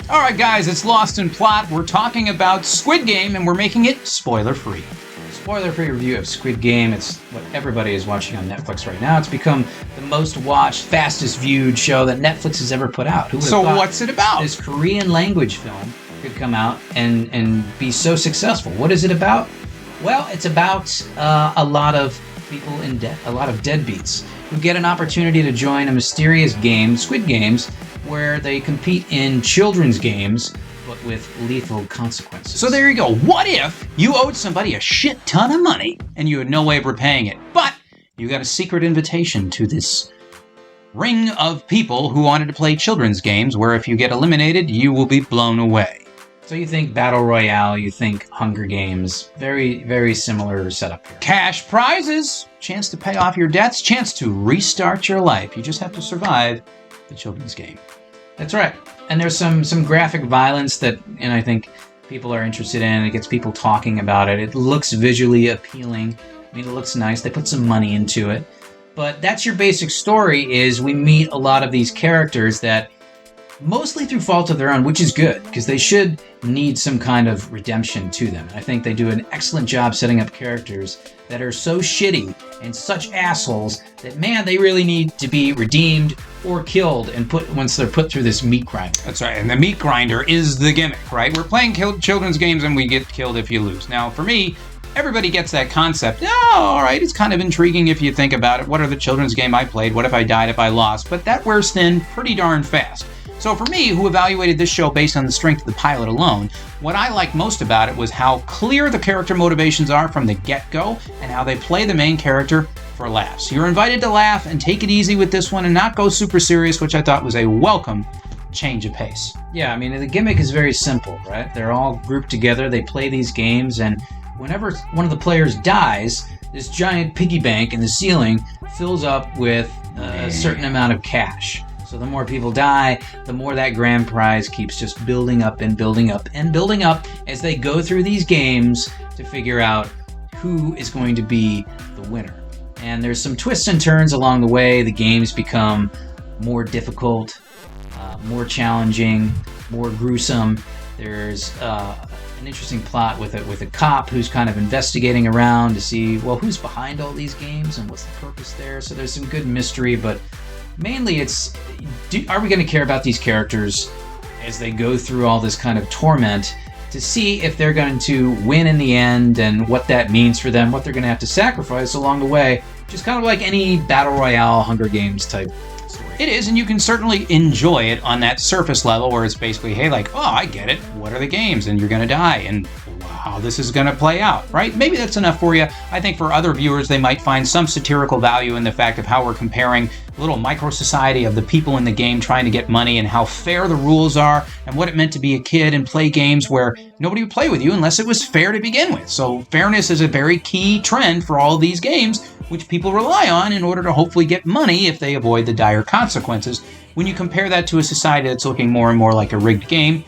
Alright guys, it's Lost in Plot. We're talking about Squid Game and we're making it spoiler-free. Spoiler-free review of Squid Game. It's what everybody is watching on Netflix right now. It's become the most watched, fastest viewed show that Netflix has ever put out. So what's it about? This Korean language film could come out and be so successful. What is it about? Well, it's about a lot of people in debt, a lot of deadbeats who get an opportunity to join a mysterious game, Squid Games, where they compete in children's games, but with lethal consequences. So there you go. What if you owed somebody a shit ton of money and you had no way of repaying it, but you got a secret invitation to this ring of people who wanted to play children's games where if you get eliminated, you will be blown away. So you think Battle Royale, you think Hunger Games, very, very similar setup here. Cash prizes, chance to pay off your debts, chance to restart your life. You just have to survive the children's game. That's right. And there's some graphic violence that, and I think people are interested in. It gets people talking about it. It looks visually appealing. I mean, it looks nice. They put some money into it. But that's your basic story, is we meet a lot of these characters that, mostly through fault of their own, which is good, because they should need some kind of redemption to them. I think they do an excellent job setting up characters that are so shitty and such assholes that, man, they really need to be redeemed or killed and once they're put through this meat grinder. That's right, and the meat grinder is the gimmick, right? We're playing children's games and we get killed if you lose. Now, for me, everybody gets that concept. Oh, all right, it's kind of intriguing if you think about it. What are the children's game I played? What if I died if I lost? But that wears thin pretty darn fast. So for me, who evaluated this show based on the strength of the pilot alone, what I liked most about it was how clear the character motivations are from the get-go and how they play the main character for laughs. You're invited to laugh and take it easy with this one and not go super serious, which I thought was a welcome change of pace. Yeah, I mean, the gimmick is very simple, right? They're all grouped together, they play these games, and whenever one of the players dies, this giant piggy bank in the ceiling fills up with a certain amount of cash. So the more people die, the more that grand prize keeps just building up and building up and building up as they go through these games to figure out who is going to be the winner. And there's some twists and turns along the way. The games become more difficult, more challenging, more gruesome. There's an interesting plot with a cop who's kind of investigating around to see, well, who's behind all these games and what's the purpose there. So there's some good mystery, but mainly it's, are we going to care about these characters as they go through all this kind of torment to see if they're going to win in the end and what that means for them, what they're going to have to sacrifice along the way, just kind of like any Battle Royale, Hunger Games type story. It is, and you can certainly enjoy it on that surface level where it's basically, hey, like, oh, I get it. What are the games? And you're going to die. And wow, this is going to play out, right? Maybe that's enough for you. I think for other viewers, they might find some satirical value in the fact of how we're comparing a little micro-society of the people in the game trying to get money and how fair the rules are and what it meant to be a kid and play games where nobody would play with you unless it was fair to begin with. So fairness is a very key trend for all of these games, which people rely on in order to hopefully get money if they avoid the dire consequences. When you compare that to a society that's looking more and more like a rigged game,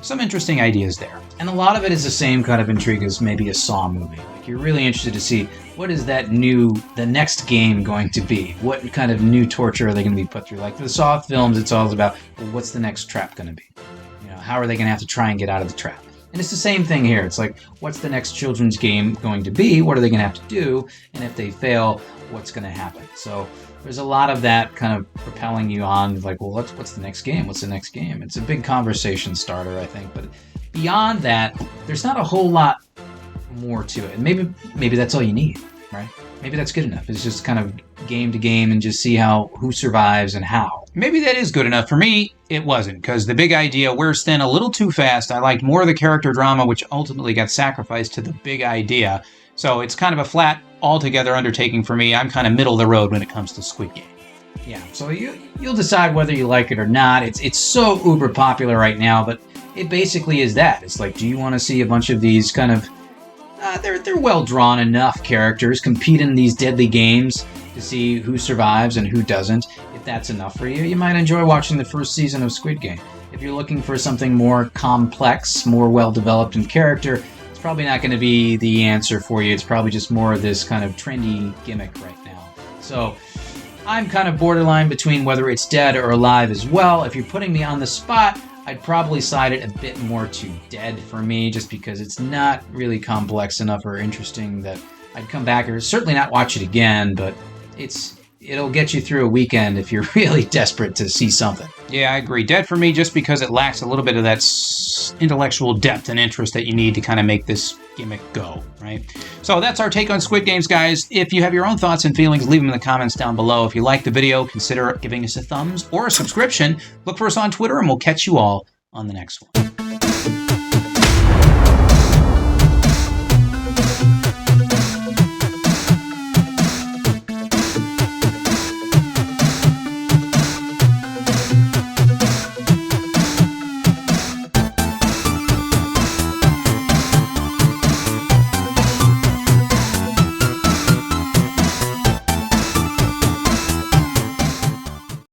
some interesting ideas there. And a lot of it is the same kind of intrigue as maybe a Saw movie. Like, you're really interested to see what is the next game going to be? What kind of new torture are they going to be put through? Like for the Saw films, it's all about, well, what's the next trap going to be? You know, how are they going to have to try and get out of the trap? And it's the same thing here. It's like, what's the next children's game going to be? What are they going to have to do? And if they fail, what's going to happen? So there's a lot of that kind of propelling you on, like, well, what's the next game? What's the next game? It's a big conversation starter, I think. But beyond that, there's not a whole lot more to it. And maybe that's all you need, right? Maybe that's good enough. It's just kind of game to game and just see who survives and how. Maybe that is good enough. For me, it wasn't, because the big idea wears thin a little too fast. I liked more of the character drama, which ultimately got sacrificed to the big idea. So it's kind of a flat, altogether undertaking for me. I'm kind of middle of the road when it comes to Squid Game. Yeah, so you'll decide whether you like it or not. It's so uber popular right now, but it basically is that. It's like, do you want to see a bunch of these kind of they're well-drawn enough characters compete in these deadly games to see who survives and who doesn't? If that's enough for you, you might enjoy watching the first season of Squid Game. If you're looking for something more complex, more well-developed in character, it's probably not going to be the answer for you. It's probably just more of this kind of trendy gimmick right now. So I'm kind of borderline between whether it's dead or alive as well. If you're putting me on the spot, I'd probably side it a bit more to dead for me, just because it's not really complex enough or interesting that I'd come back or certainly not watch it again, but it'll get you through a weekend if you're really desperate to see something. Yeah, I agree. Dead for me just because it lacks a little bit of that intellectual depth and interest that you need to kind of make this gimmick go, right? So that's our take on Squid Games, guys. If you have your own thoughts and feelings, leave them in the comments down below. If you like the video, consider giving us a thumbs or a subscription. Look for us on Twitter, and we'll catch you all on the next one.